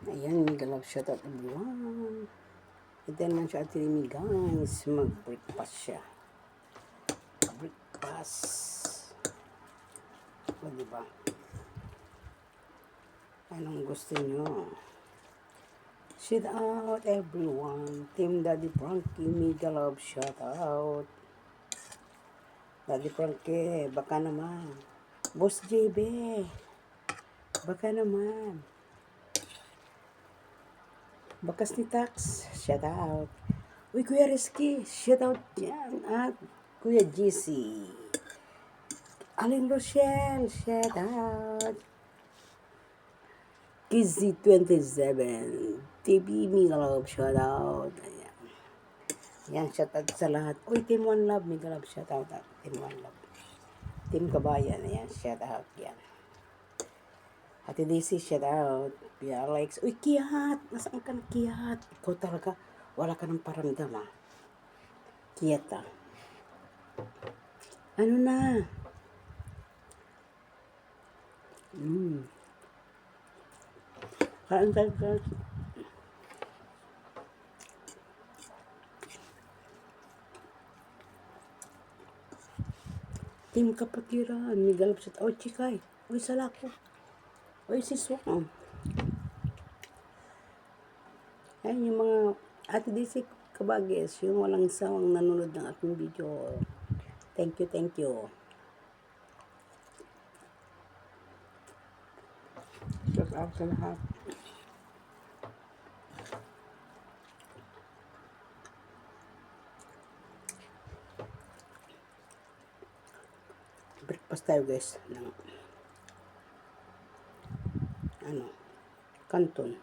Ayan, galap shout out everyone. Ito naman siya at Remy guys. Mag-breakfast siya. Breakfast. O diba? Anong gusto nyo? Shout out everyone. Team Daddy Frankie, mega love shout out. Daddy Frankie, baka naman. Boss JB, baka naman. Bakas ni Tax, shout out. Uy, Kuya Rizky, shout out yan. At Kuya GC. Aling Rochelle, shout out. Kizzy 27, TV Migalove, shout out. Ayan. Yan, shout out sa lahat. Uy, Team One Love, Migalove, shout out. Team One Love. Team Kabayan, ayan, shout out. Yan. Ate Daisy, shout out. Kuya Alex, uy, Kiat, nasaan ka na Kiat? Ikaw talaga, wala ka ng paramdam ah. Kiat ah. Ano na? Kain tayo guys. Team Kapatiran, Miguel Psat. Oh, Chikay. Uy, salako. Uy, si Swang. Ayan yung mga Ate Daisy Kabagis, yung walang sawang nanonood ng aking video. Thank you, thank you. Shout out sa lahat. Breakfast tayo guys ng Canton.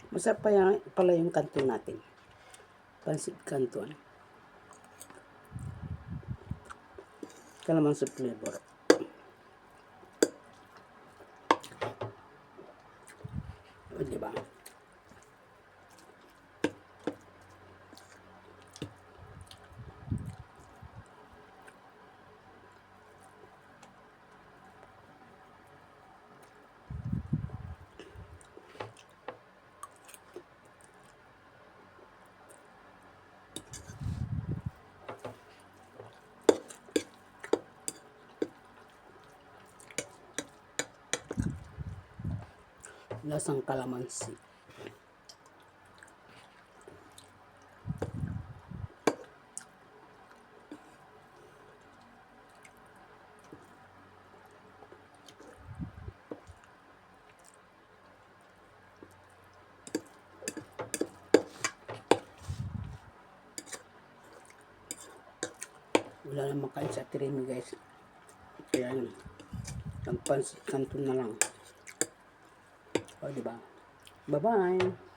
Masarap pa yan, pala yung kanton natin. Pansit kanton. Kalamansi flavor. O, diba? Lasang kalamansi. Wala na makain sa Tremi guys. Kaya yun, nagpansit kanton na lang. O diba? Bye-bye!